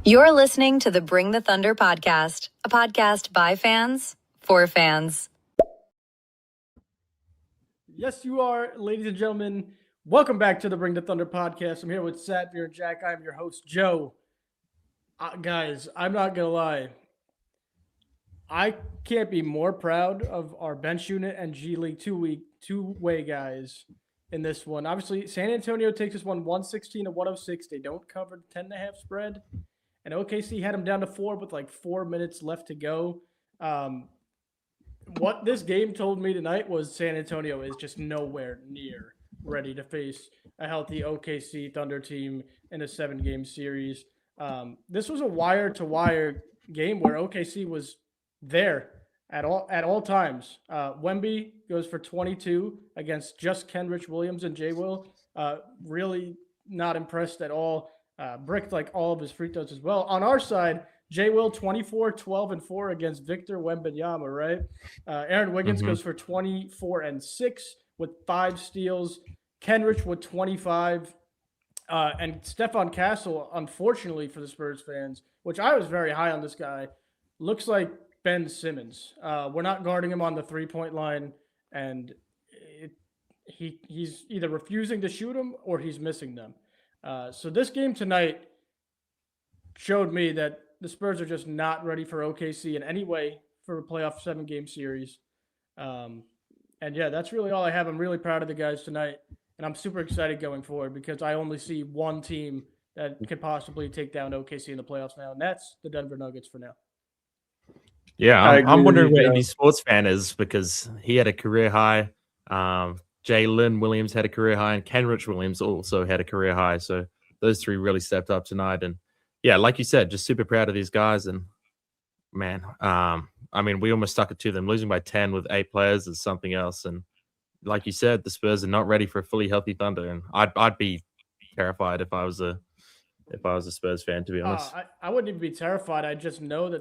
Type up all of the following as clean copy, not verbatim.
You're listening to the Bring the Thunder podcast, a podcast by fans for fans. Yes, you are, ladies and gentlemen. Welcome back to the Bring the Thunder podcast. I'm here with Satveer and Jack. I'm your host, Joe. Guys, I'm not going to lie. I can't be more proud of our bench unit and G League two-way guys in this one. Obviously, San Antonio takes this one 116 to 106. They don't cover the 10.5 spread. And OKC had them down to 4 with like 4 minutes left to go. What this game told me tonight was San Antonio is just nowhere near ready to face a healthy OKC Thunder team in a 7-game series. This was a wire-to-wire game where OKC was there at all times. Wemby goes for 22 against just Kenrich Williams and J. Will. Really not impressed at all. Bricked like all of his free throws as well. On our side, J. Will 24, 12, and 4 against Victor Wembanyama, right? Aaron Wiggins goes for 24 and 6 with 5 steals. Kenrich with 25. And Stephon Castle, unfortunately for the Spurs fans, which I was very high on this guy, looks like Ben Simmons. We're not guarding him on the three-point line, and he's either refusing to shoot them or he's missing them. So this game tonight showed me that the Spurs are just not ready for OKC in any way for a playoff 7-game series. And yeah, that's really all I have. I'm really proud of the guys tonight, and I'm super excited going forward because I only see one team that could possibly take down OKC in the playoffs now, and that's the Denver Nuggets for now. Yeah, I'm wondering where any sports fan is because he had a career high. Jalen Williams had a career high, and Kenrich Williams also had a career high. So those three really stepped up tonight. And yeah, like you said, just super proud of these guys. And man, I mean, we almost stuck it to them. Losing by 10 with 8 players is something else. And like you said, the Spurs are not ready for a fully healthy Thunder. And I'd be terrified if I was a Spurs fan, to be honest. I wouldn't even be terrified. I just know that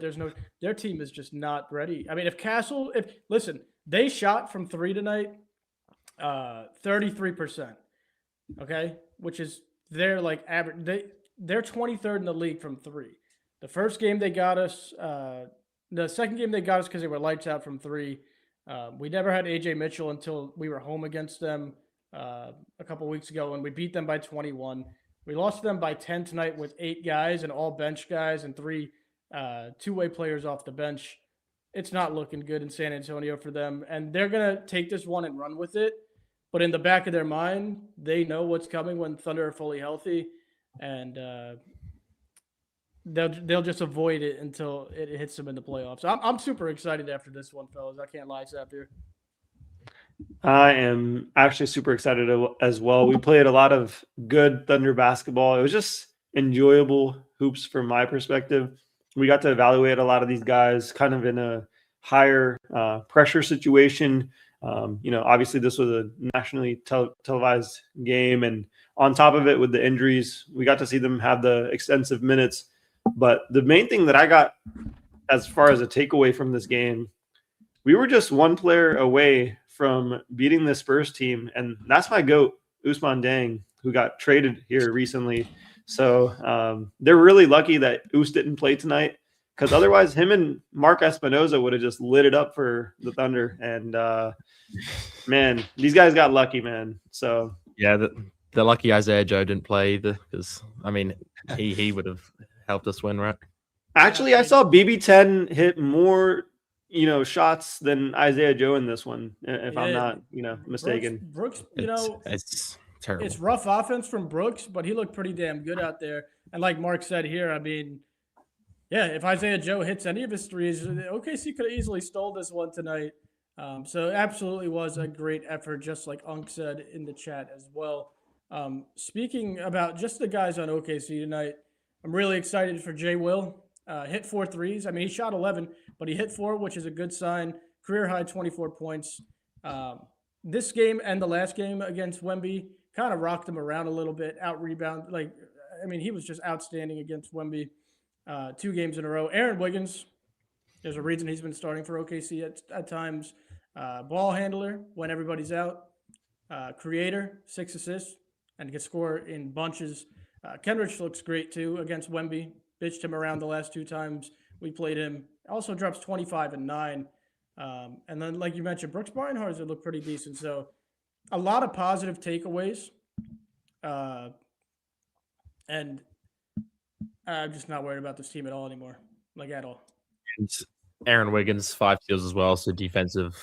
their team is just not ready. I mean, listen, they shot from 3 tonight. 33%, okay, which is their like average. They're 23rd in the league from 3. The first game they got us. The second game they got us because they were lights out from 3. We never had AJ Mitchell until we were home against them a couple weeks ago, and we beat them by 21. We lost to them by 10 tonight with 8 guys and all bench guys and 3 two-way players off the bench. It's not looking good in San Antonio for them, and they're gonna take this one and run with it. But in the back of their mind, they know what's coming when Thunder are fully healthy, and they'll just avoid it until it hits them in the playoffs. I'm super excited after this one, fellas. I can't lie, Sapir. I am actually super excited as well. We played a lot of good Thunder basketball. It was just enjoyable hoops from my perspective. We got to evaluate a lot of these guys kind of in a higher pressure situation. Obviously this was a nationally televised game, and on top of it with the injuries, we got to see them have the extensive minutes. But the main thing that I got as far as a takeaway from this game, we were just one player away from beating the Spurs team, and that's my GOAT, Ousmane Dieng, who got traded here recently. So they're really lucky that Us didn't play tonight, because otherwise him and Mark Espinoza would have just lit it up for the Thunder. And, man, these guys got lucky, man. So yeah, the lucky Isaiah Joe didn't play either, because, I mean, he would have helped us win, right? Actually, I saw BB10 hit more shots than Isaiah Joe in this one, if I'm not, mistaken. Brooks, it's terrible. It's rough offense from Brooks, but he looked pretty damn good out there. And like Mark said here, I mean, yeah, if Isaiah Joe hits any of his threes, OKC could have easily stole this one tonight. So it absolutely was a great effort, just like Unk said in the chat as well. Speaking about just the guys on OKC tonight, I'm really excited for J. Will. Hit 4 threes. I mean, he shot 11, but he hit 4, which is a good sign. Career high 24 points. This game and the last game against Wemby kind of rocked him around a little bit, out rebound. He was just outstanding against Wemby 2 games in a row. Aaron Wiggins, there's a reason he's been starting for OKC at times. Ball handler when everybody's out. Creator, 6 assists, and can score in bunches. Kenrich looks great too against Wemby. bitched him around the last 2 times we played him. Also drops 25 and 9. And then, like you mentioned, Brooks Barnhart looked pretty decent. So a lot of positive takeaways. And I'm just not worried about this team at all anymore, like at all. And Aaron Wiggins, 5 steals as well, so defensive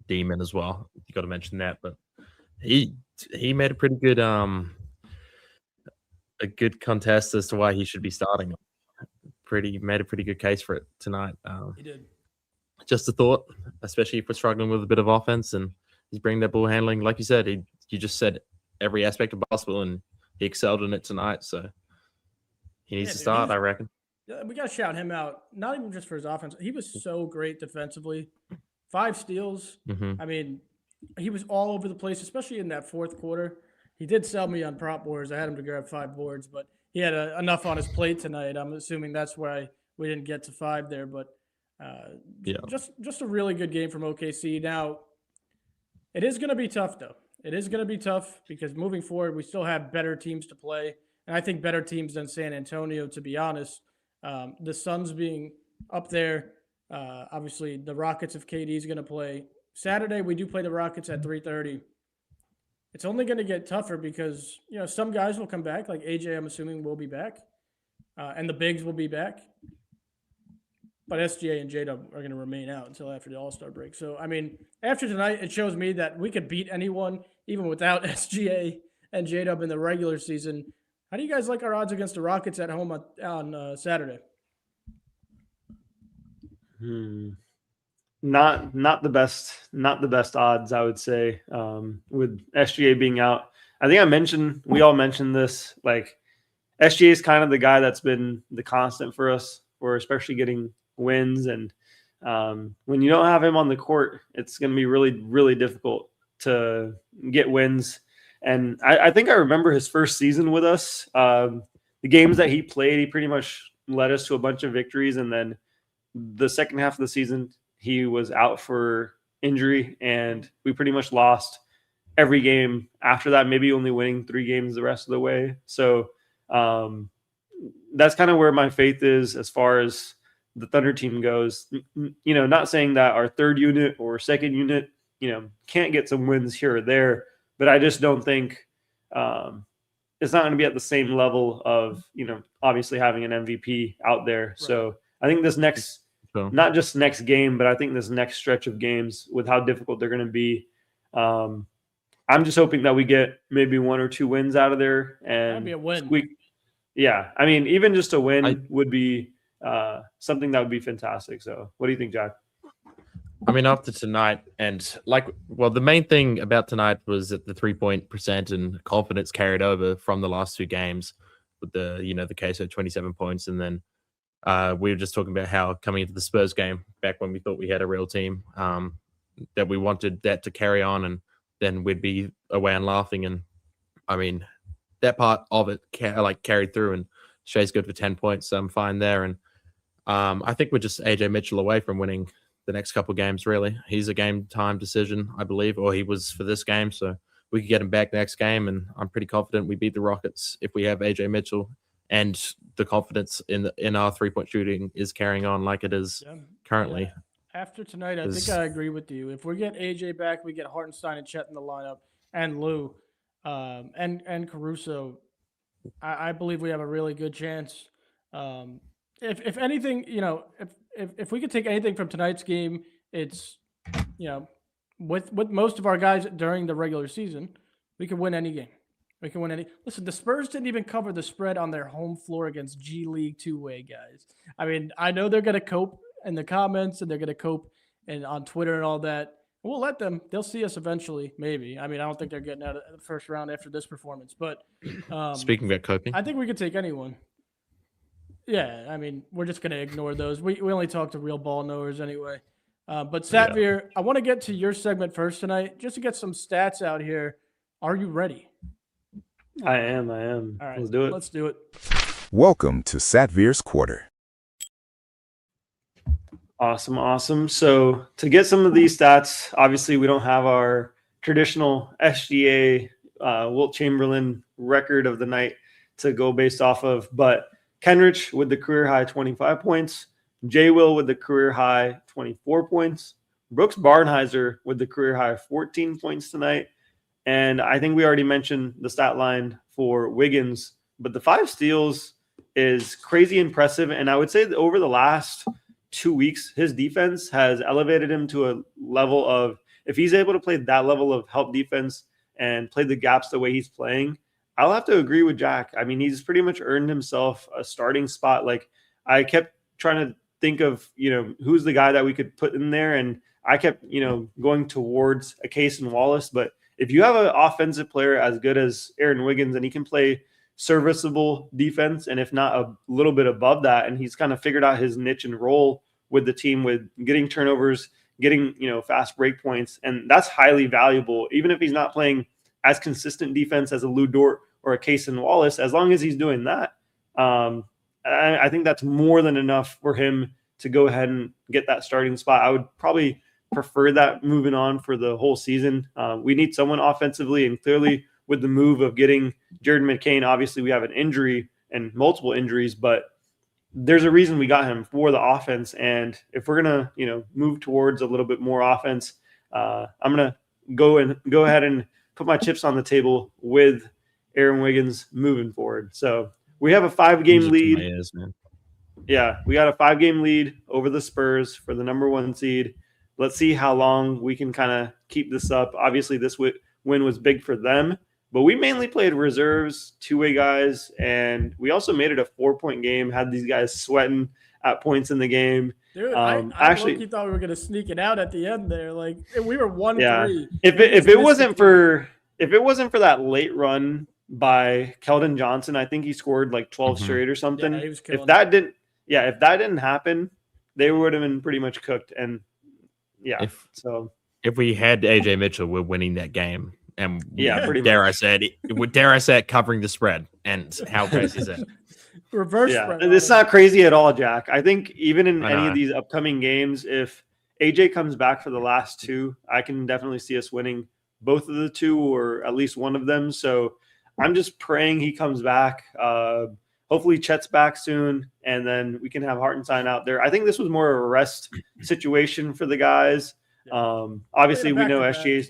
demon as well. You got to mention that, but he made a pretty good contest as to why he should be starting. Made a pretty good case for it tonight. He did. Just a thought, especially if we're struggling with a bit of offense and he's bringing that ball handling. Like you said, you just said every aspect of basketball and he excelled in it tonight. So he needs to start, I reckon. We got to shout him out, not even just for his offense. He was so great defensively. 5 steals. Mm-hmm. I mean, he was all over the place, especially in that fourth quarter. He did sell me on prop boards. I had him to grab 5 boards, but he had enough on his plate tonight. I'm assuming that's why we didn't get to 5 there. But just a really good game from OKC. Now, it is going to be tough, though. It is going to be tough because moving forward, we still have better teams to play. And I think better teams than San Antonio, to be honest. The Suns being up there. Obviously, the Rockets, if KD is going to play. Saturday, we do play the Rockets at 3:30. It's only going to get tougher because, some guys will come back. Like AJ, I'm assuming, will be back. And the bigs will be back. But SGA and J-Dub are going to remain out until after the All-Star break. So, I mean, after tonight, it shows me that we could beat anyone, even without SGA and J-Dub in the regular season. How do you guys like our odds against the Rockets at home on Saturday? Not the best odds, I would say, with SGA being out. I think we all mentioned this, like SGA is kind of the guy that's been the constant for us, for especially getting wins. And when you don't have him on the court, it's going to be really, really difficult to get wins. And I think I remember his first season with us. The games that he played, he pretty much led us to a bunch of victories. And then the second half of the season, he was out for injury, and we pretty much lost every game after that, maybe only winning 3 games the rest of the way. So that's kind of where my faith is as far as the Thunder team goes. Not saying that our third unit or second unit, can't get some wins here or there, but I just don't think it's not going to be at the same level of, obviously having an MVP out there. Right. So I think this not just next game, but I think this next stretch of games with how difficult they're going to be, I'm just hoping that we get maybe 1 or 2 wins out of there. And that'd be a win. Yeah. I mean, even just a win would be something that would be fantastic. So what do you think, Jack? I mean, after tonight, and the main thing about tonight was that the 3-point percent and confidence carried over from the last 2 games with the case of 27 points. And then we were just talking about how coming into the Spurs game back when we thought we had a real team, that we wanted that to carry on, and then we'd be away and laughing. And I mean, that part of it carried through, and Shea's good for 10 points. So I'm fine there. And I think we're just AJ Mitchell away from winning the next couple of games, really. He's a game time decision, I believe, or he was for this game. So we could get him back next game, and I'm pretty confident we beat the Rockets if we have AJ Mitchell, and the confidence in our 3-point shooting is carrying on like it is currently. Yeah. After tonight, I think I agree with you. If we get AJ back, we get Hartenstein and Chet in the lineup, and Lou, and Caruso. I believe we have a really good chance. If anything, if we could take anything from tonight's game, it's, with most of our guys during the regular season, we can win any game. We can win any. Listen, the Spurs didn't even cover the spread on their home floor against G League 2-way guys. I mean, I know they're going to cope in the comments, and they're going to cope on Twitter and all that. We'll let them. They'll see us eventually, maybe. I mean, I don't think they're getting out of the first round after this performance. But speaking about coping, I think we could take anyone. Yeah, I mean, we're just going to ignore those. We only talk to real ball knowers anyway. But Satvir, I want to get to your segment first tonight, just to get some stats out here. Are you ready? I am. All right, let's do it. Welcome to Satvir's Quarter. Awesome. So to get some of these stats, obviously we don't have our traditional SGA Wilt Chamberlain record of the night to go based off of, but Kenrich with the career high 25 points. J. Will with the career high 24 points. Brooks Barnheiser with the career high 14 points tonight. And I think we already mentioned the stat line for Wiggins, but the 5 steals is crazy impressive. And I would say that over the last 2 weeks, his defense has elevated him to a level of, if he's able to play that level of help defense and play the gaps the way he's playing, I'll have to agree with Jack. I mean, he's pretty much earned himself a starting spot. Like, I kept trying to think of, who's the guy that we could put in there. And I kept, going towards a Case and Wallace. But if you have an offensive player as good as Aaron Wiggins and he can play serviceable defense, and if not a little bit above that, and he's kind of figured out his niche and role with the team with getting turnovers, getting, fast break points, and that's highly valuable. Even if he's not playing as consistent defense as a Lou Dort or a Case and Wallace, as long as he's doing that, I think that's more than enough for him to go ahead and get that starting spot. I would probably prefer that moving on for the whole season. We need someone offensively, and clearly with the move of getting Jared McCain, obviously we have an injury and multiple injuries, but there's a reason we got him for the offense. And if we're going to, move towards a little bit more offense, I'm going to go ahead and put my chips on the table with Aaron Wiggins moving forward. So we have a 5-game lead. Yeah, we got a 5-game lead over the Spurs for the number 1 seed. Let's see how long we can kind of keep this up. Obviously, this win was big for them, but we mainly played reserves, 2-way guys, and we also made it a 4-point game, had these guys sweating at points in the game. Dude, I actually thought we were going to sneak it out at the end there. Like, we were 1-3. Yeah. If it wasn't for that late run by Keldon Johnson, I think he scored like 12 straight or something. Yeah, he was if that didn't happen, they would have been pretty much cooked. And if we had AJ Mitchell, we're winning that game. And pretty dare much. I say covering the spread. And how crazy is that? Reverse spread. It's not crazy at all, Jack. I think even in any of these upcoming games, if AJ comes back for the last 2, I can definitely see us winning both of the 2 or at least one of them. So I'm just praying he comes back. Hopefully Chet's back soon, and then we can have Hartenstein out there. I think this was more of a rest situation for the guys. Obviously, we know SGA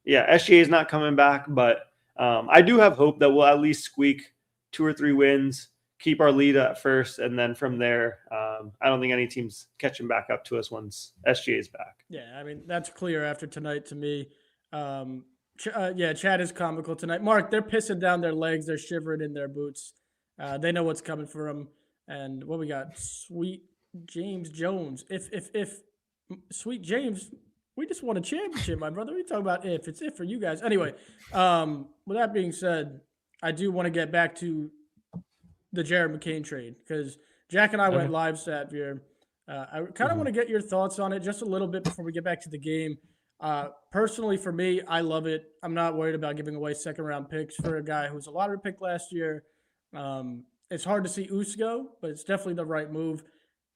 is not coming back, but I do have hope that we'll at least squeak 2 or 3 wins, keep our lead at first, and then from there, I don't think any team's catching back up to us once SGA is back. Yeah, I mean, that's clear after tonight to me. Chad is comical tonight. Mark, they're pissing down their legs. They're shivering in their boots. They know what's coming for them. And what we got? Sweet James Jones. If Sweet James, we just won a championship, my brother. We talk about if. It's if for you guys. Anyway, with that being said, I do want to get back to the Jared McCain trade because Jack and I went live, Satvir. I kind of want to get your thoughts on it just a little bit before we get back to the game. Personally, for me, I love it. I'm not worried about giving away second-round picks for a guy who was a lottery pick last year. It's hard to see Us go, but it's definitely the right move.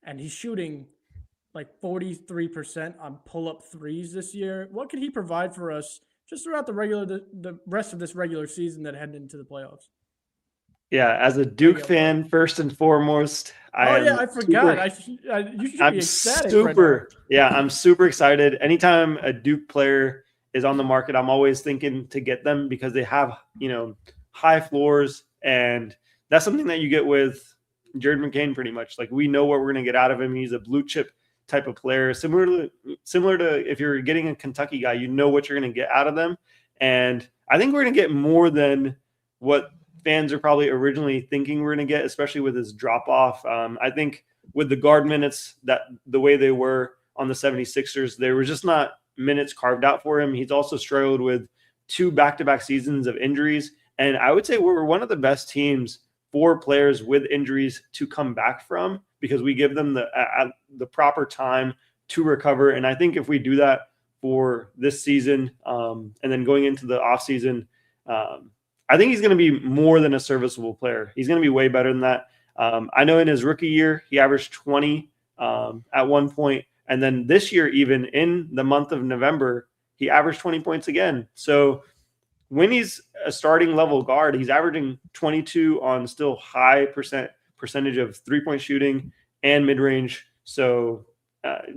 And he's shooting like 43% on pull-up threes this year. What can he provide for us just throughout the rest of this regular season that headed into the playoffs? Yeah, as a Duke fan, first and foremost, I forgot. You should be ecstatic. I'm super excited. Anytime a Duke player is on the market, I'm always thinking to get them because they have, high floors, and that's something that you get with Jared McCain pretty much. Like, we know what we're going to get out of him. He's a blue chip type of player, similar to if you're getting a Kentucky guy, you know what you're going to get out of them. And I think we're going to get more than what fans are probably originally thinking we're going to get, especially with his drop off. I think with the guard minutes, that the way they were on the 76ers, there were just not minutes carved out for him. He's also struggled with 2 back-to-back seasons of injuries. And I would say we're one of the best teams for players with injuries to come back from because we give them the proper time to recover. And I think if we do that for this season and then going into the offseason, I think he's going to be more than a serviceable player. He's going to be way better than that. I know in his rookie year, he averaged 20 at one point. And then this year, even in the month of November, he averaged 20 points again. So when he's a starting level guard, he's averaging 22 on still high percentage of 3-point shooting and mid-range. So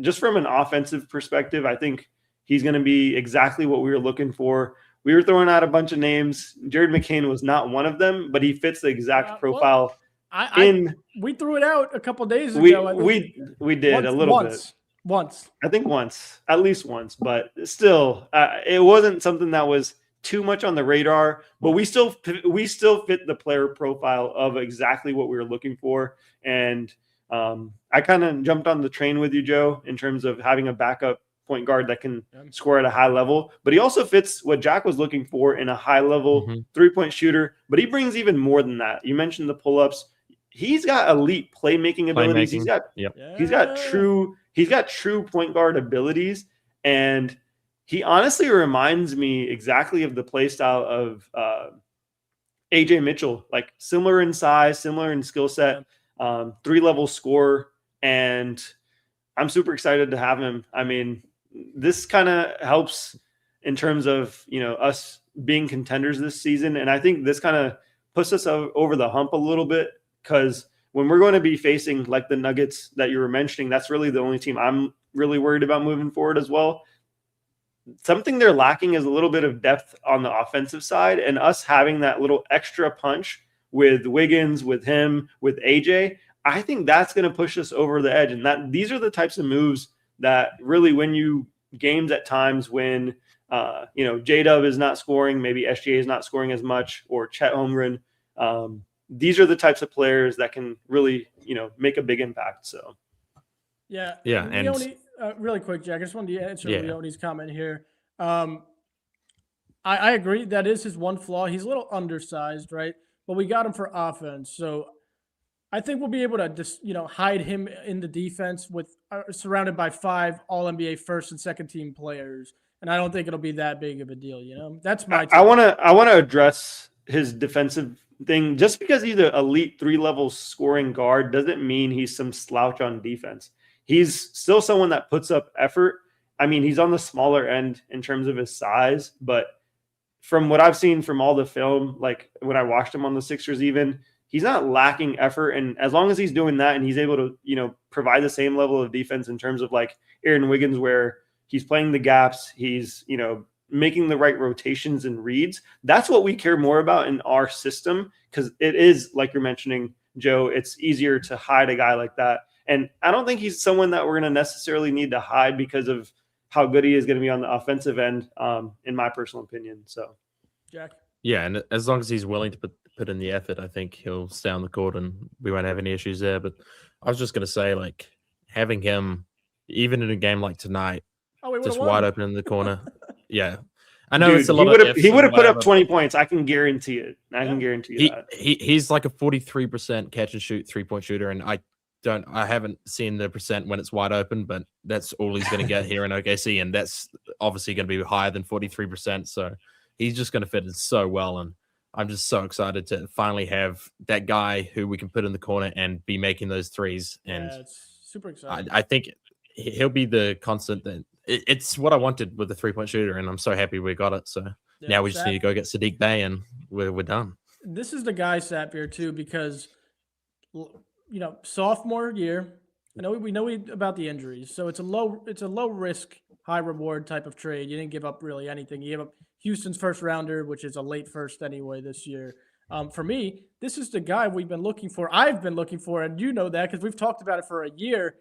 just from an offensive perspective, I think he's going to be exactly what we were looking for. We were throwing out a bunch of names. Jared McCain was not one of them, but he fits the exact profile. We threw it out a couple of days ago. We did a little bit. Once. I think once, at least once, but still, it wasn't something that was too much on the radar. But we still fit the player profile of exactly what we were looking for. And I kind of jumped on the train with you, Joe, in terms of having a backup point guard that can score at a high level. But he also fits what Jack was looking for in a high level 3-point shooter. But he brings even more than that. You mentioned the pull-ups. He's got elite playmaking abilities. He's got true point guard abilities, and he honestly reminds me exactly of the play style of AJ Mitchell, like similar in size, similar in skill set, 3-level scorer, and I'm super excited to have him. I mean, this kind of helps in terms of, us being contenders this season, and I think this kind of puts us over the hump a little bit, because when we're going to be facing like the Nuggets that you were mentioning, that's really the only team I'm really worried about moving forward as well. Something they're lacking is a little bit of depth on the offensive side, and us having that little extra punch with Wiggins, with him, with AJ, I think that's going to push us over the edge. And these are the types of moves that really win you games at times when, J-Dub is not scoring, maybe SGA is not scoring as much, or Chet Holmgren. These are the types of players that can really, make a big impact. So, yeah. And Leone, really quick, Jack, I just wanted to answer Leone's comment here. I agree. That is his one flaw. He's a little undersized, right? But we got him for offense. So I think we'll be able to just, hide him in the defense with surrounded by 5 All-NBA first and second team players. And I don't think it'll be that big of a deal, That's my I want to address his defensive thing. Just because he's an elite 3-level scoring guard doesn't mean he's some slouch on defense. He's still someone that puts up effort. I mean, he's on the smaller end in terms of his size, but from what I've seen from all the film, like when I watched him on the Sixers even, he's not lacking effort. And as long as he's doing that and he's able to, provide the same level of defense in terms of like Aaron Wiggins, where he's playing the gaps, he's, making the right rotations and reads, that's what we care more about in our system, because it is, like you're mentioning, Joe, it's easier to hide a guy like that. And I don't think he's someone that we're going to necessarily need to hide because of how good he is going to be on the offensive end, in my personal opinion. So, Jack. Yeah, and as long as he's willing to put in the effort, I think he'll stay on the court and we won't have any issues there. But I was just going to say, like, having him, even in a game like tonight, just wide open in the corner. Yeah. I know it's a lot of ifs. He would have put up 20 points. I can guarantee it. I can guarantee you that. He's like a 43% catch and shoot 3-point shooter, and I haven't seen the percent when it's wide open, but that's all he's going to get here in OKC, and that's obviously going to be higher than 43%. So he's just going to fit in so well, and I'm just so excited to finally have that guy who we can put in the corner and be making those threes. And it's super exciting. I think he'll be the constant. That it's what I wanted with the 3-point shooter, and I'm so happy we got it. So now we just need to go get Sadiq Bey, and we're done. This is the guy, Sapir, too, because sophomore year, we know about the injuries, so it's a low risk, high reward type of trade. You didn't give up really anything. You gave up Houston's first rounder, which is a late first anyway this year. For me, this is the guy we've been looking for. I've been looking for, and you know that because we've talked about it for a year.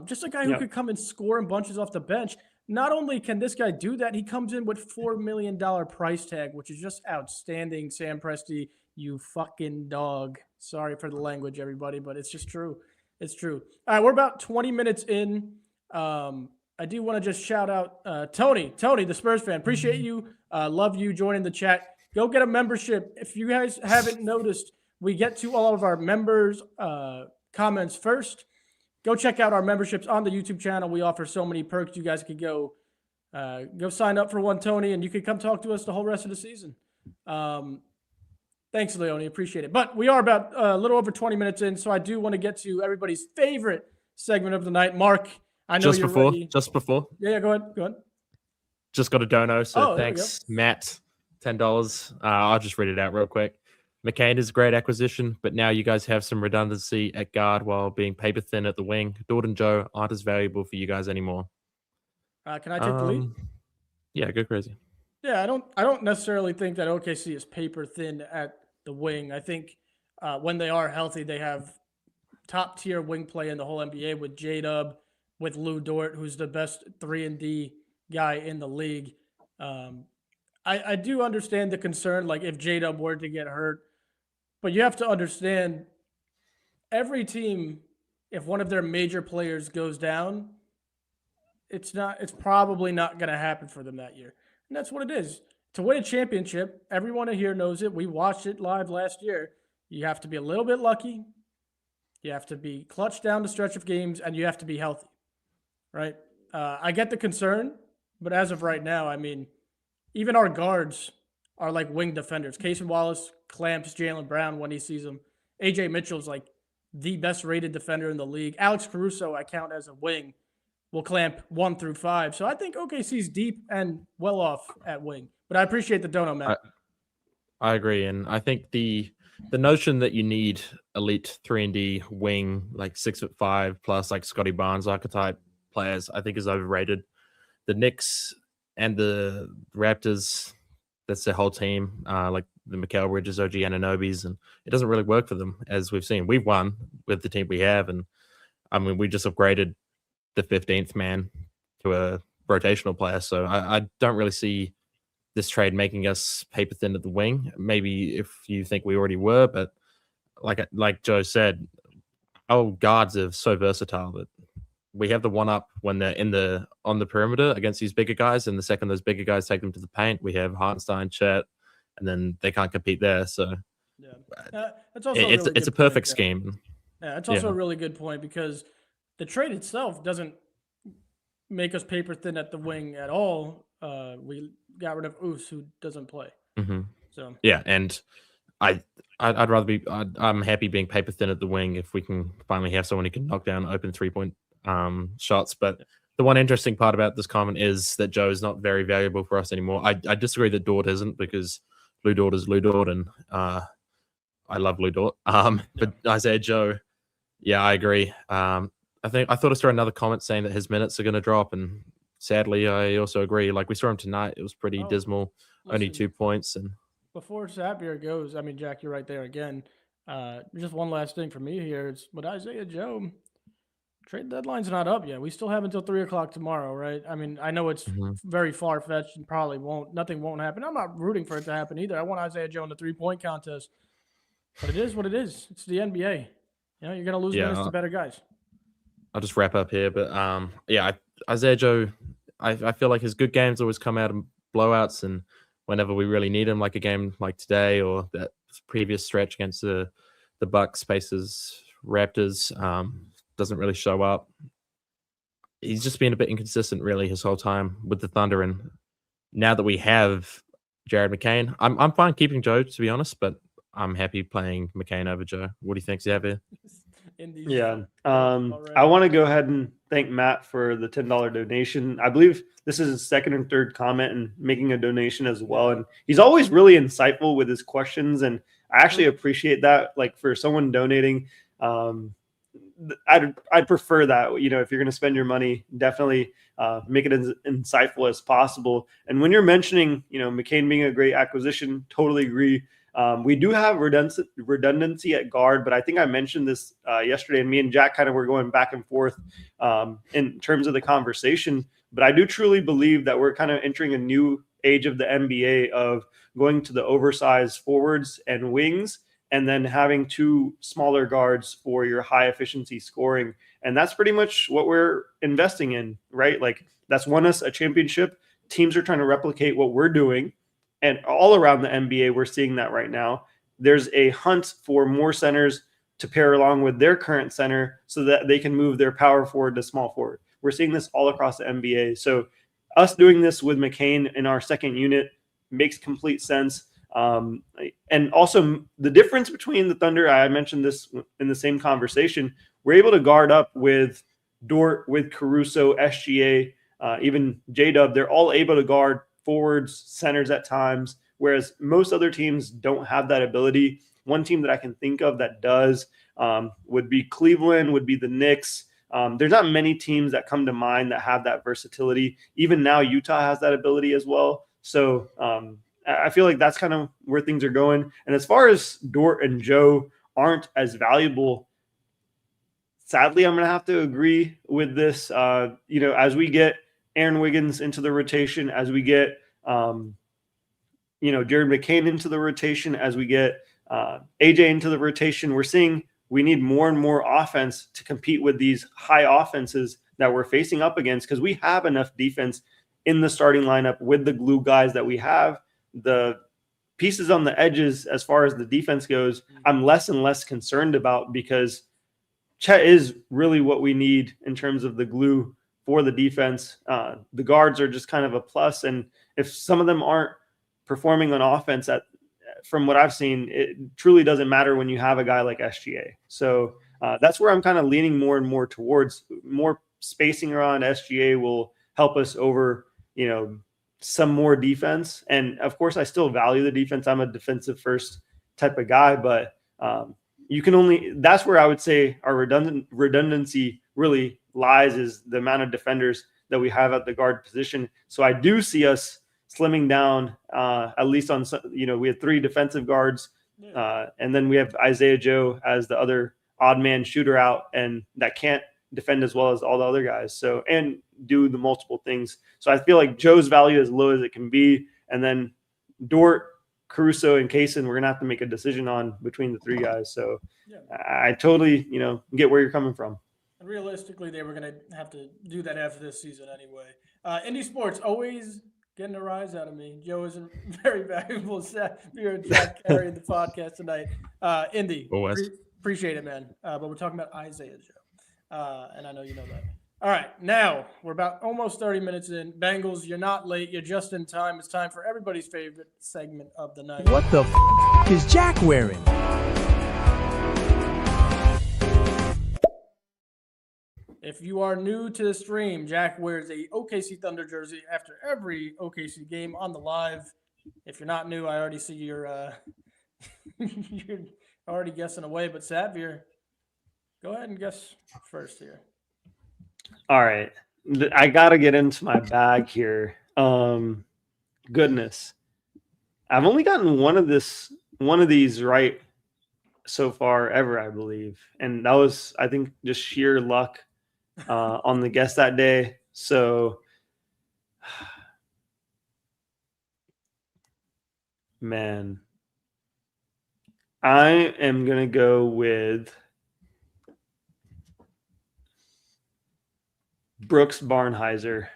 Just a guy who could come and score in bunches off the bench. Not only can this guy do that, he comes in with $4 million price tag, which is just outstanding. Sam Presti, you fucking dog. Sorry for the language, everybody, but it's just true. It's true. All right, we're about 20 minutes in. I do want to just shout out Tony, the Spurs fan. Appreciate you. Love you joining the chat. Go get a membership. If you guys haven't noticed, we get to all of our members' comments first. Go check out our memberships on the YouTube channel. We offer so many perks. You guys could go sign up for one, Tony, and you could come talk to us the whole rest of the season. Thanks, Leone. Appreciate it. But we are about a little over 20 minutes in, so I do want to get to everybody's favorite segment of the night. Mark, I know you're ready. Just before. Yeah, go ahead. Just got a dono, so thanks, Matt. $10. I'll just read it out real quick. McCain is a great acquisition, but now you guys have some redundancy at guard while being paper thin at the wing. Dort and Joe aren't as valuable for you guys anymore. Can I take the lead? Yeah, go crazy. Yeah, I don't necessarily think that OKC is paper thin at the wing. I think when they are healthy, they have top tier wing play in the whole NBA with J-Dub, with Lou Dort, who's the best 3-and-D guy in the league. I do understand the concern, like if J-Dub were to get hurt, but you have to understand every team, if one of their major players goes down, it's probably not going to happen for them that year. And that's what it is. To win a championship, everyone here knows it. We watched it live last year. You have to be a little bit lucky. You have to be clutch down the stretch of games, and you have to be healthy, right? I get the concern, but as of right now, I mean, even our guards are like wing defenders. Casey Wallace clamps Jaylen Brown when he sees him. AJ Mitchell's like the best rated defender in the league. Alex Caruso, I count as a wing, will clamp 1 through 5. So I think OKC's deep and well off at wing. But I appreciate the dono, Matt. I agree, and I think the notion that you need elite 3-and-D wing, like 6'5" plus, like Scotty Barnes archetype players, I think is overrated. The Knicks and the Raptors, that's their whole team, like the Mikal Bridges, OG Ananobis, and it doesn't really work for them, as we've seen. We've won with the team we have, and I mean, we just upgraded the 15th man to a rotational player, so I don't really see this trade making us paper thin at the wing. Maybe if you think we already were, but like Joe said, our guards are so versatile that we have the one up when they're on the perimeter against these bigger guys, and the second those bigger guys take them to the paint, we have Hartenstein, Chet, and then they can't compete there. So yeah, that's also it's a perfect scheme. Yeah, it's also a really good point because the trade itself doesn't make us paper thin at the wing at all. We got rid of Oos, who doesn't play. Mm-hmm. So yeah, and I'd rather be. I'm happy being paper thin at the wing if we can finally have someone who can knock down open 3-point shots. But the one interesting part about this comment is that Joe is not very valuable for us anymore. I disagree that Dort isn't, because Lou Dort is Lou Dort, and I love Lou Dort. But Isaiah Joe, yeah, I agree. I thought I saw another comment saying that his minutes are going to drop, and sadly, I also agree. Like, we saw him tonight; it was pretty dismal. Listen, only 2 points. And before Sapir goes, I mean, Jack, you're right there again. Just one last thing for me here. It's with Isaiah Joe. Trade deadline's not up yet. We still have until 3:00 tomorrow, right? I mean, I know it's very far fetched and probably nothing won't happen. I'm not rooting for it to happen either. I want Isaiah Joe in the 3-point contest, but it is what it is. It's the NBA. You know, you're gonna lose minutes to better guys. I'll just wrap up here, but Isaiah Joe, I feel like his good games always come out of blowouts, and whenever we really need him, like a game like today or that previous stretch against the Bucks, Pacers, Raptors, doesn't really show up. He's just been a bit inconsistent, really, his whole time with the Thunder. And now that we have Jared McCain, I'm fine keeping Joe, to be honest, but I'm happy playing McCain over Joe. What do you think, Xavier? Yeah. I want to go ahead and thank Matt for the $10 donation. I believe this is his second and third comment and making a donation as well. And he's always really insightful with his questions. And I actually appreciate that. Like, for someone donating, I'd prefer that, you know, if you're going to spend your money, definitely make it as insightful as possible. And when you're mentioning, you know, McCain being a great acquisition, totally agree. We do have redundancy at guard, but I think I mentioned this yesterday, and me and Jack kind of were going back and forth in terms of the conversation. But I do truly believe that we're kind of entering a new age of the NBA of going to the oversized forwards and wings, and then having 2 smaller guards for your high efficiency scoring. And that's pretty much what we're investing in, right? Like, that's won us a championship. Teams are trying to replicate what we're doing. And all around the NBA, we're seeing that right now. There's a hunt for more centers to pair along with their current center so that they can move their power forward to small forward. We're seeing this all across the NBA. So us doing this with McCain in our second unit makes complete sense. And also the difference between the Thunder, I mentioned this in the same conversation, we're able to guard up with Dort, with Caruso, SGA, even J-Dub. They're all able to guard forwards, centers at times. whereas most other teams don't have that ability. One team that I can think of that does would be Cleveland, would be the Knicks. There's not many teams that come to mind that have that versatility. Even now, Utah has that ability as well. So I feel like that's kind of where things are going. And as far as Dort and Joe aren't as valuable, sadly, I'm going to have to agree with this. As we get Aaron Wiggins into the rotation, as we get, Jared McCain into the rotation, as we get AJ into the rotation, we're seeing we need more and more offense to compete with these high offenses that we're facing up against, because we have enough defense in the starting lineup with the glue guys that we have. The pieces on the edges, as far as the defense goes, I'm less and less concerned about, because Chet is really what we need in terms of the glue for the defense. The guards are just kind of a plus. And if some of them aren't performing on offense from what I've seen, it truly doesn't matter when you have a guy like SGA. So that's where I'm kind of leaning more and more towards. More spacing around SGA will help us over, some more defense. And of course, I still value the defense. I'm a defensive first type of guy, but that's where I would say our redundancy really lies, is the amount of defenders that we have at the guard position. So I do see us slimming down, at least on, we have 3 defensive guards, and then we have Isaiah Joe as the other odd man shooter out, and that can't defend as well as all the other guys. So, and do the multiple things. So I feel like Joe's value is low as it can be. And then Dort, Caruso, and Kaysen, we're going to have to make a decision on between the 3 guys. So I totally, get where you're coming from. Realistically, they were going to have to do that after this season anyway. Indie Sports always getting a rise out of me. Joe is a very valuable set. You're Jack carrying the podcast tonight. Indy, appreciate it, man. But we're talking about Isaiah Joe. And I know you know that. All right, now we're about almost 30 minutes in. Bengals, you're not late. You're just in time. It's time for everybody's favorite segment of the night. What the is Jack wearing? If you are new to the stream, Jack wears a OKC Thunder jersey after every OKC game on the live. If you're not new, I already see you're you're already guessing away. But Savir, go ahead and guess first here. All right. I got to get into my bag here. Goodness. I've only gotten one of these right so far ever, I believe. And that was, I think, just sheer luck on the guess that day. So, man, I am going to go with Brooks Barnhizer.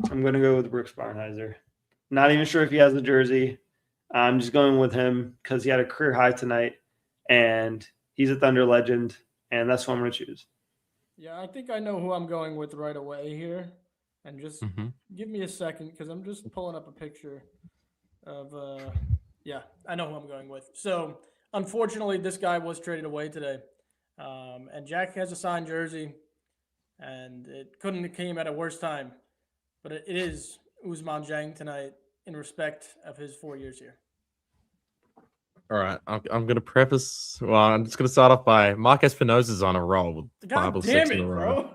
I'm going to go with Brooks Barnhizer. Not even sure if he has the jersey. I'm just going with him because he had a career high tonight, and he's a Thunder legend, and that's who I'm going to choose. Yeah, I think I know who I'm going with right away here. And just give me a second, because I'm just pulling up a picture of I know who I'm going with. So, unfortunately, this guy was traded away today. And Jack has a signed jersey, and it couldn't have came at a worse time. But it is Ousmane Dieng tonight in respect of his 4 years here. All right, I'm going to preface. Well, I'm just going to start off by Mark Espinosa's on a roll with God 5 or damn 6 in it, a row. bro.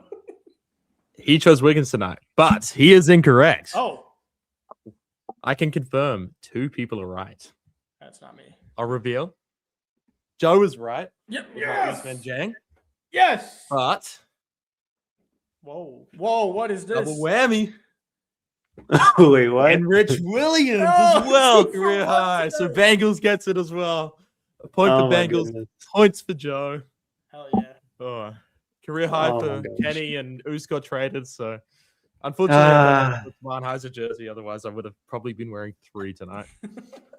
He chose Wiggins tonight, but he is incorrect. Oh, I can confirm 2 people are right. that's not me. I'll reveal. Joe is right. Yep. Yes. Ousmane Dieng. Yes. But Whoa, what is this? double whammy. Wait, what? And Rich Williams Oh, as well, super career high. awesome. So Bengals gets it as well. A point Oh for my Bengals, goodness. points for Joe. Hell yeah. Oh, career high Oh for my gosh. Kenny, and Oos got traded. So unfortunately, I got the Barnhizer jersey. Otherwise, I would have probably been wearing 3 tonight.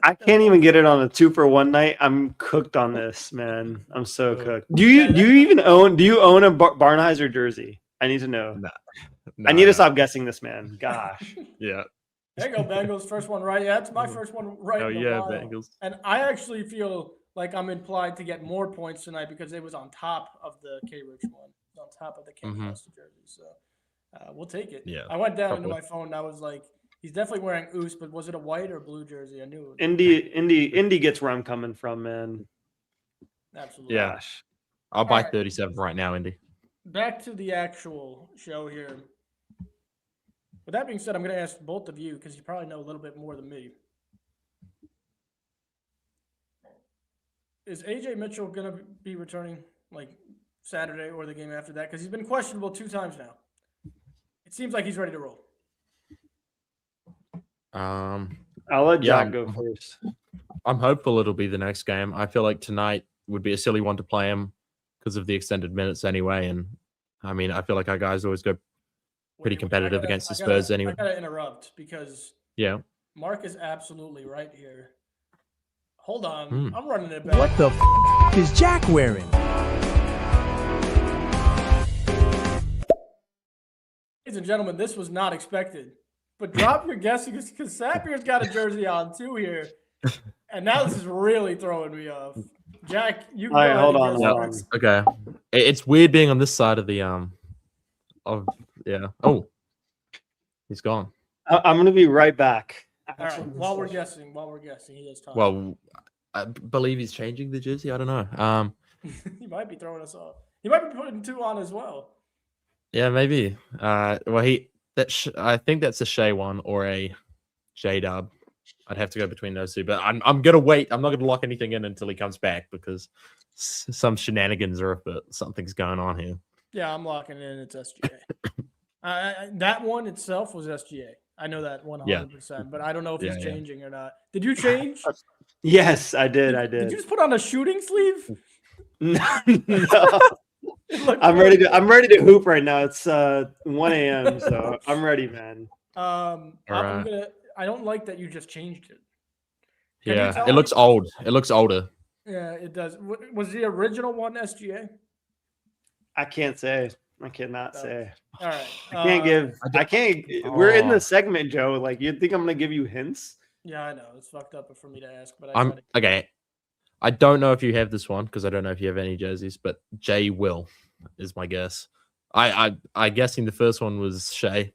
I can't even get it on a 2-for-1 night. I'm cooked on this, man. I'm so cooked. Do you own a Barnhizer jersey? I need to know. Nah. I need to stop guessing this, man. Gosh. Yeah. There you go, Bengals. First one right. Yeah, that's my first one right. Oh in a yeah, while. Bengals. And I actually feel like I'm implied to get more points tonight because it was on top of the K Rich one, on top of the K Master jersey. So we'll take it. Yeah, I went down into probably. my phone and I was like, He's definitely wearing Oos, but was it a white or blue jersey? I knew it. Indy gets where I'm coming from, man. Absolutely. Yeah. Gosh. I'll buy right. 37 right now, Indy. Back to the actual show here. With that being said, I'm going to ask both of you because you probably know a little bit more than me. Is AJ Mitchell going to be returning like Saturday or the game after that? Because he's been questionable 2 times now. It seems like he's ready to roll. I'll let Jack go first. I'm hopeful it'll be the next game. I feel like tonight would be a silly one to play him because of the extended minutes anyway. And I mean, I feel like our guys always go pretty competitive against the Spurs anyway. I got to interrupt because Mark is absolutely right here. Hold on. I'm running it back. What the is Jack wearing? Ladies and gentlemen, this was not expected. But drop your guessing because Sapier's got a jersey on too here. And now this is really throwing me off. Jack, you can go ahead hold and on. guess. Okay. It's weird being on this side of the Oh, he's gone. I'm gonna be right back. All right. While we're guessing, he has time. Well, I believe he's changing the jersey. I don't know. He might be throwing us off. He might be putting 2 on as well. Yeah, maybe. I think that's a Shea one or a J-Dub. I'd have to go between those two, but I'm gonna wait. I'm not gonna lock anything in until he comes back because some shenanigans are afoot. Something's going on here. Yeah, I'm locking it in. It's SGA. That one itself was SGA. I know that 100%, but I don't know if he's changing or not. Did you change? Yes, I did. Did you just put on a shooting sleeve? No. I'm ready to hoop right now. It's 1 a.m. so I'm ready, man. I don't like that you just changed it. Yeah, it looks old. It looks older. Yeah, it does. Was the original one SGA? I can't say. I cannot say. All right. I can't. We're in the segment, Joe. Like, you think I'm gonna give you hints? Yeah, I know. It's fucked up for me to ask, but okay. I don't know if you have this one because I don't know if you have any jerseys, but Jay Will is my guess. I guessing the first one was Shea,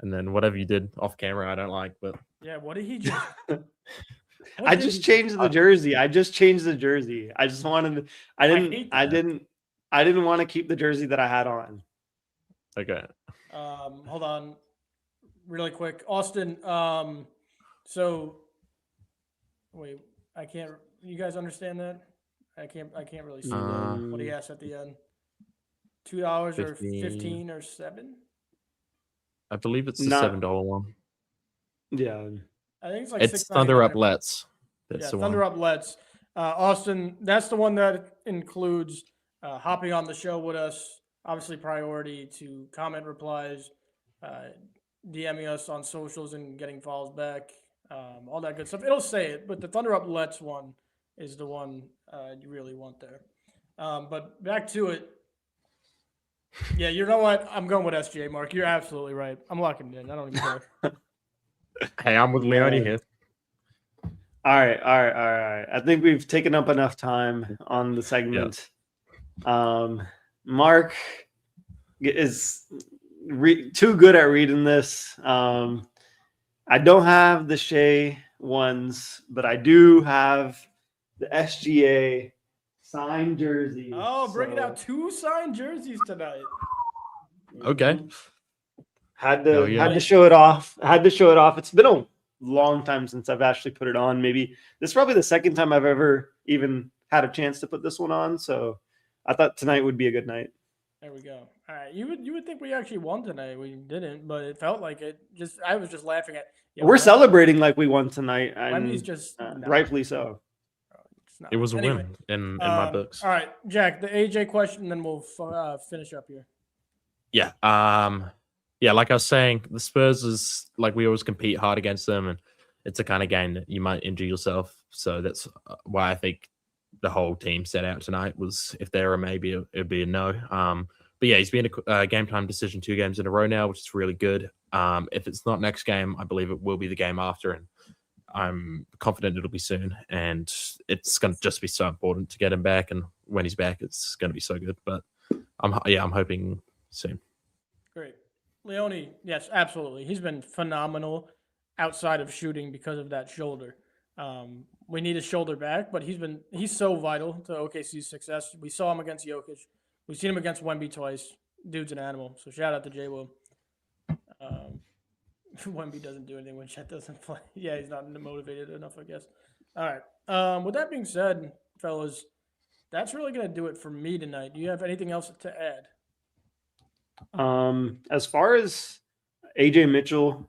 and then whatever you did off camera, I don't like. But yeah, what did he just? I just changed the jersey. I just wanted. I didn't want to keep the jersey that I had on. Okay. Hold on, really quick, Austin. So, wait, I can't. You guys understand that? I can't really see what he asked at the end. $2 or 15 or 7? I believe it's the $7 one. Yeah. I think it's like it's Thunder Up Let's. That's the one. Thunder Up Let's. Austin, that's the one that includes hopping on the show with us. Obviously, priority to comment replies, DMing us on socials and getting follows back, all that good stuff. It'll say it, but the Thunder Up Let's one is the one you really want there. But back to it. Yeah, you know what? I'm going with SGA, Mark. You're absolutely right. I'm locking it in. I don't even care. Hey, I'm with Leone here. All right. I think we've taken up enough time on the segment. Yep. Mark is too good at reading this. I don't have the Shea ones, but I do have the SGA signed jersey. Oh, bringing out 2 signed jerseys tonight. Okay. Had to show it off. It's been a long time since I've actually put it on. Maybe this is probably the second time I've ever even had a chance to put this one on. So I thought tonight would be a good night. There we go. All right. You would think we actually won tonight. We didn't, but it felt like it. I was just laughing at. We're celebrating like we won tonight. And he's just rightfully so. It was a win in my books. All right, Jack, the AJ question, then we'll finish up here. Yeah. Like I was saying, the Spurs is like we always compete hard against them, and it's a kind of game that you might injure yourself. So that's why I think the whole team set out tonight was if there were maybe it'd be a no. But yeah, he's been a game time decision 2 games in a row now, which is really good. If it's not next game, I believe it will be the game after, and I'm confident it'll be soon. And it's going to just be so important to get him back, and when he's back, it's going to be so good. But I'm hoping soon. Great. Leone, yes, absolutely. He's been phenomenal. outside of shooting because of that shoulder. We need his shoulder back, but he's so vital to OKC's success. We saw him against Jokic. We've seen him against Wemby twice. Dude's an animal. So shout out to J-Will. Wemby doesn't do anything when Chet doesn't play. Yeah, he's not motivated enough, I guess. All right. With that being said, fellas, that's really going to do it for me tonight. Do you have anything else to add? As far as AJ Mitchell,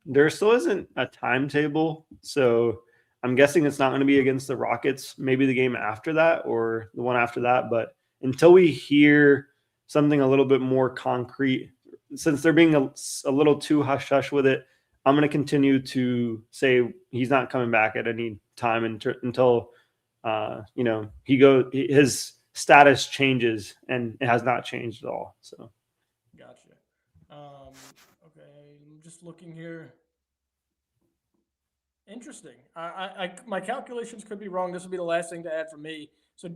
there still isn't a timetable. So I'm guessing it's not going to be against the Rockets, maybe the game after that or the one after that. But until we hear something a little bit more concrete, since they're being a little too hush-hush with it, I'm going to continue to say he's not coming back at any time until his status changes, and it has not changed at all. So, gotcha. Okay, I'm just looking here. Interesting. My calculations could be wrong. This will be the last thing to add for me. So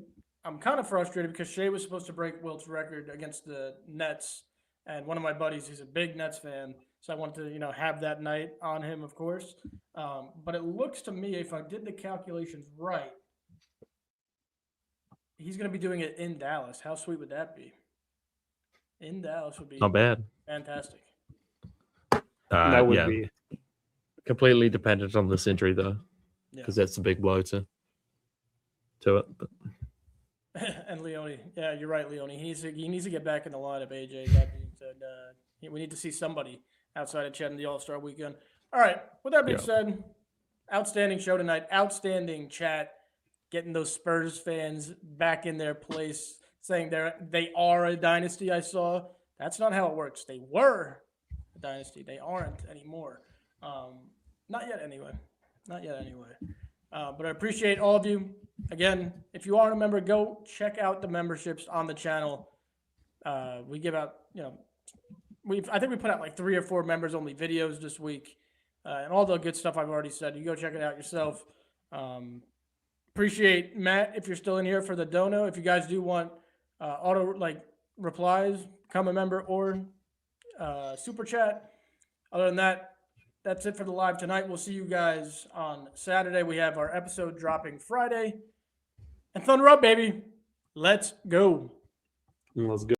I'm kind of frustrated because Shea was supposed to break Wilt's record against the Nets, and one of my buddies, he's a big Nets fan, so I wanted to, have that night on him, of course. But it looks to me, if I did the calculations right, he's going to be doing it in Dallas. How sweet would that be? In Dallas would be not bad. Fantastic. That would be completely dependent on this injury, though, because that's a big blow to it. But. And Leone, yeah, you're right, Leone. He needs to get back in the lineup, AJ. That being said, we need to see somebody outside of Chet in the All-Star weekend. All right, with that being said, outstanding show tonight. Outstanding chat. Getting those Spurs fans back in their place, saying they are a dynasty. I saw that's not how it works. They were a dynasty. They aren't anymore. Not yet, anyway. But I appreciate all of you. Again, if you aren't a member, go check out the memberships on the channel. We give out, I think we put out like 3 or 4 members only videos this week, and all the good stuff I've already said. You go check it out yourself. Appreciate Matt if you're still in here for the dono. If you guys do want auto replies, become a member or super chat. Other than that, that's it for the live tonight. We'll see you guys on Saturday. We have our episode dropping Friday. And Thunder up, baby. Let's go. Let's go.